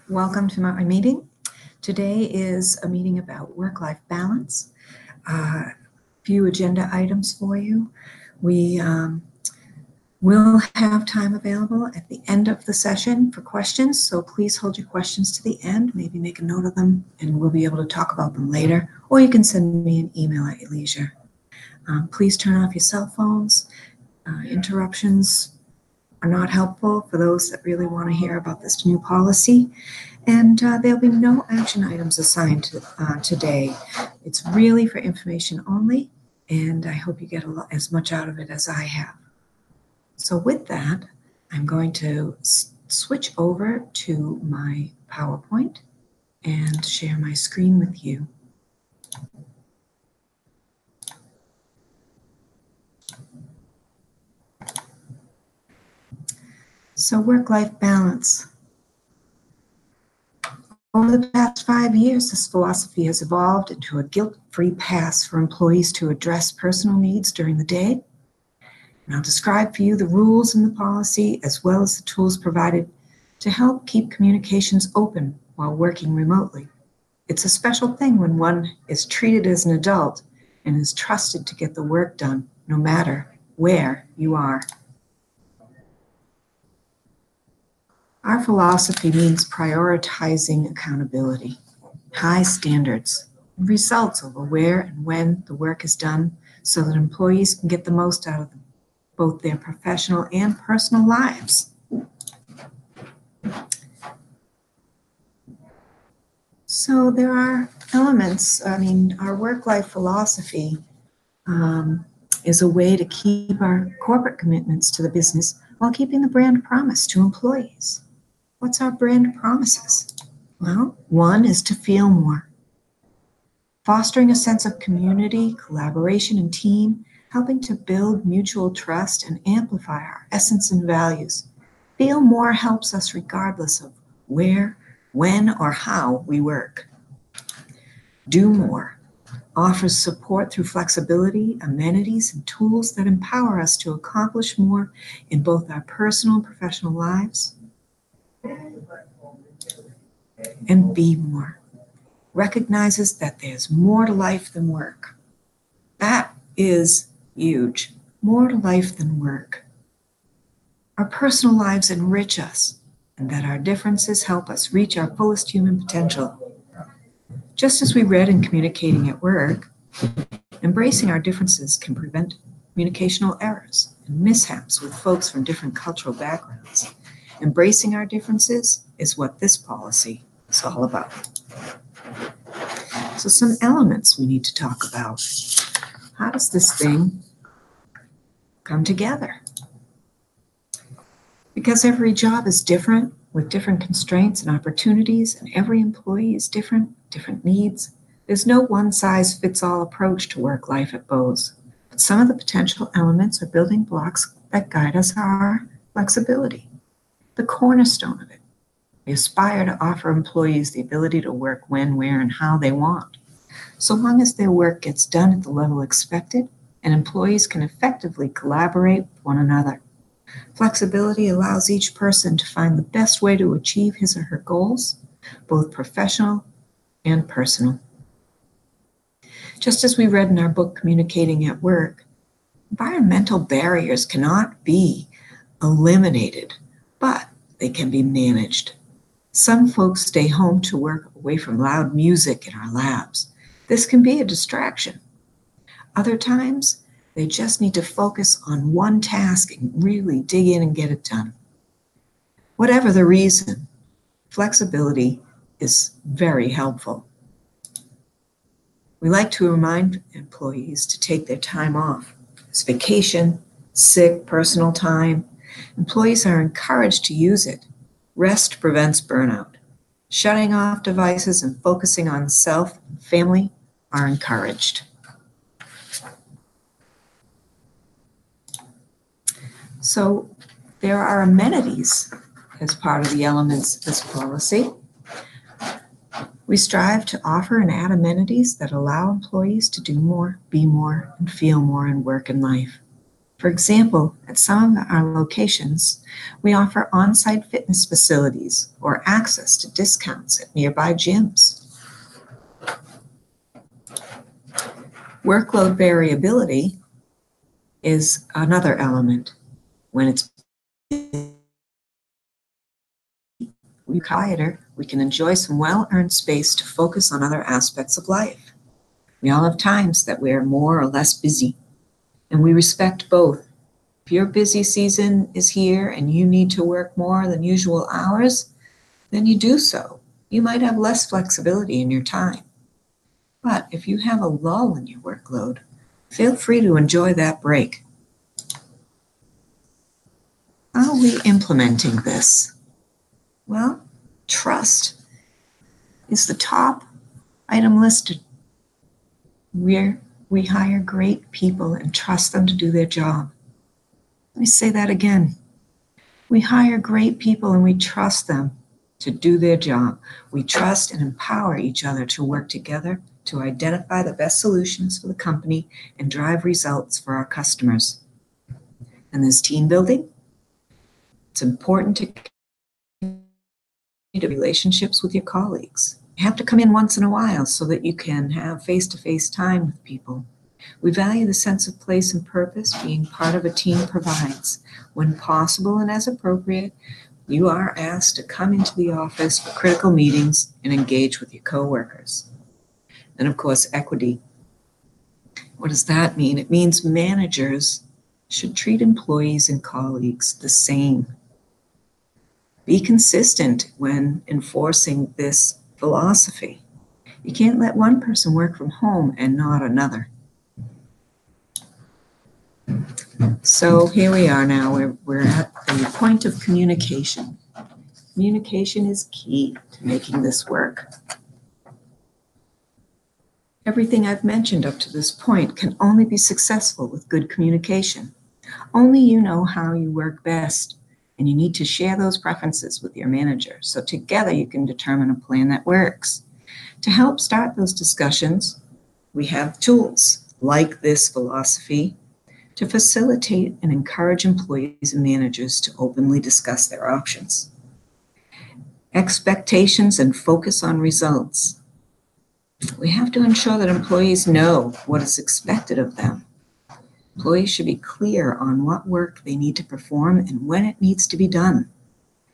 Welcome to my meeting. Today is a meeting about work-life balance. Few agenda items for you. We will have time available at the end of the session for questions, so please hold your questions to the end. Maybe make a note of them and we'll be able to talk about them later, or you can send me an email at your leisure. Please turn off your cell phones. Interruptions are not helpful for those that really want to hear about this new policy. And there'll be no action items assigned today. It's really for information only, and I hope you get as much out of it as I have. So with that, I'm going to switch over to my PowerPoint and share my screen with you. So work-life balance. Over the past 5 years, this philosophy has evolved into a guilt-free path for employees to address personal needs during the day. And I'll describe for you the rules in the policy as well as the tools provided to help keep communications open while working remotely. It's a special thing when one is treated as an adult and is trusted to get the work done no matter where you are. Our philosophy means prioritizing accountability, high standards, and results over where and when the work is done so that employees can get the most out of them, both their professional and personal lives. So there are elements, our work-life philosophy is a way to keep our corporate commitments to the business while keeping the brand promise to employees. What's our brand promises? Well, one is to feel more. Fostering a sense of community, collaboration, and team, helping to build mutual trust and amplify our essence and values. Feel more helps us regardless of where, when, or how we work. Do more offers support through flexibility, amenities, and tools that empower us to accomplish more in both our personal and professional lives. And be more. Recognizes that there's more to life than work. That is huge. More to life than work. Our personal lives enrich us, and that our differences help us reach our fullest human potential. Just as we read in Communicating at Work, embracing our differences can prevent communicational errors and mishaps with folks from different cultural backgrounds. Embracing our differences is what this policy is all about. So some elements we need to talk about. How does this thing come together? Because every job is different with different constraints and opportunities, and every employee is different needs. There's no one-size-fits-all approach to work life at Bose. But some of the potential elements or building blocks that guide us are flexibility, the cornerstone of it. We aspire to offer employees the ability to work when, where, and how they want, so long as their work gets done at the level expected and employees can effectively collaborate with one another. Flexibility allows each person to find the best way to achieve his or her goals, both professional and personal. Just as we read in our book, Communicating at Work, environmental barriers cannot be eliminated, but they can be managed. Some folks stay home to work away from loud music in our labs. This can be a distraction. Other times, they just need to focus on one task and really dig in and get it done. Whatever the reason, flexibility is very helpful. We like to remind employees to take their time off. It's vacation, sick, personal time. Employees are encouraged to use it. Rest prevents burnout. Shutting off devices and focusing on self and family are encouraged. So there are amenities as part of the elements of this policy. We strive to offer and add amenities that allow employees to do more, be more, and feel more in work and life. For example, at some of our locations, we offer on-site fitness facilities or access to discounts at nearby gyms. Workload variability is another element. When it's quieter, we can enjoy some well-earned space to focus on other aspects of life. We all have times that we're more or less busy, and we respect both. If your busy season is here and you need to work more than usual hours, then you do so. You might have less flexibility in your time. But if you have a lull in your workload, feel free to enjoy that break. How are we implementing this? Well, trust is the top item listed. We hire great people and trust them to do their job. Let me say that again. We hire great people and we trust them to do their job. We trust and empower each other to work together to identify the best solutions for the company and drive results for our customers. And there's team building. It's important to relationships with your colleagues. You have to come in once in a while so that you can have face-to-face time with people. We value the sense of place and purpose being part of a team provides. When possible and as appropriate, you are asked to come into the office for critical meetings and engage with your coworkers. And of course, equity. What does that mean? It means managers should treat employees and colleagues the same. Be consistent when enforcing this philosophy. You can't let one person work from home and not another. So here we are now. We're at the point of communication. Communication is key to making this work. Everything I've mentioned up to this point can only be successful with good communication. Only you know how you work best, and you need to share those preferences with your manager. So together you can determine a plan that works. To help start those discussions, we have tools like this philosophy to facilitate and encourage employees and managers to openly discuss their options. Expectations and focus on results. We have to ensure that employees know what is expected of them. Employees should be clear on what work they need to perform and when it needs to be done.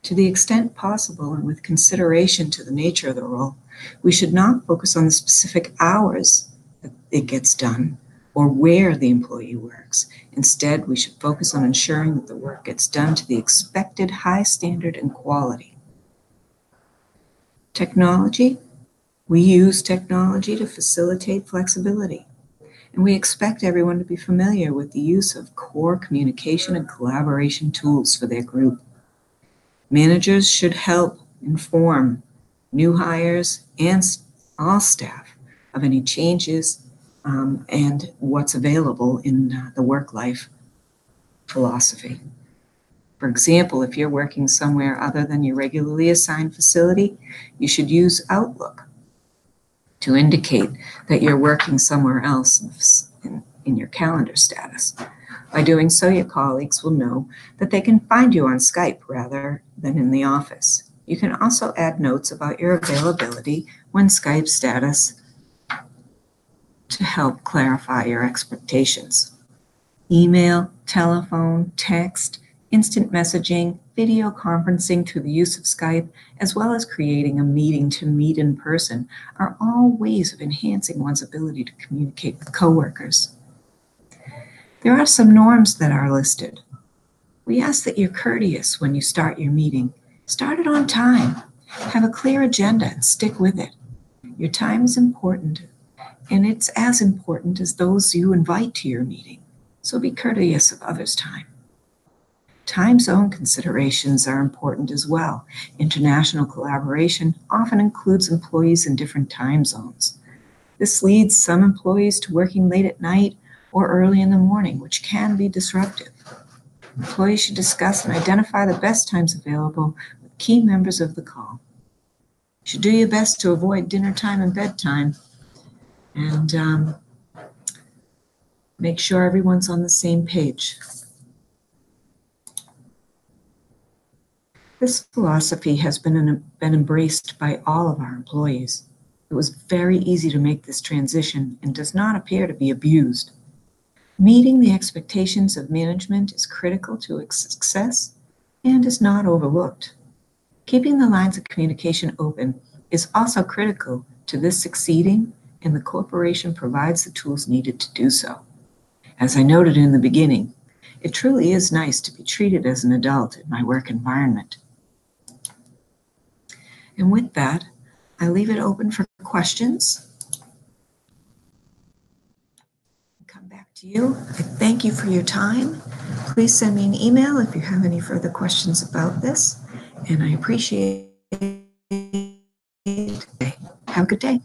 To the extent possible and with consideration to the nature of the role, we should not focus on the specific hours that it gets done or where the employee works. Instead, we should focus on ensuring that the work gets done to the expected high standard and quality. Technology. We use technology to facilitate flexibility, and we expect everyone to be familiar with the use of core communication and collaboration tools for their group. Managers should help inform new hires and all staff of any changes and what's available in the work-life philosophy. For example, if you're working somewhere other than your regularly assigned facility, you should use Outlook to indicate that you're working somewhere else in your calendar status. By doing so, your colleagues will know that they can find you on Skype rather than in the office. You can also add notes about your availability when Skype status to help clarify your expectations. Email, telephone, text, instant messaging, video conferencing through the use of Skype, as well as creating a meeting to meet in person are all ways of enhancing one's ability to communicate with coworkers. There are some norms that are listed. We ask that you're courteous when you start your meeting. Start it on time. Have a clear agenda and stick with it. Your time is important, and it's as important as those you invite to your meeting. So be courteous of others' time. Time zone considerations are important as well. International collaboration often includes employees in different time zones. This leads some employees to working late at night or early in the morning, which can be disruptive. Employees should discuss and identify the best times available with key members of the call. You should do your best to avoid dinner time and bedtime. And make sure everyone's on the same page. This philosophy has been embraced by all of our employees. It was very easy to make this transition and does not appear to be abused. Meeting the expectations of management is critical to its success and is not overlooked. Keeping the lines of communication open is also critical to this succeeding, and the corporation provides the tools needed to do so. As I noted in the beginning, it truly is nice to be treated as an adult in my work environment. And with that, I leave it open for questions. Come back to you. I thank you for your time. Please send me an email if you have any further questions about this, and I appreciate it. Have a good day.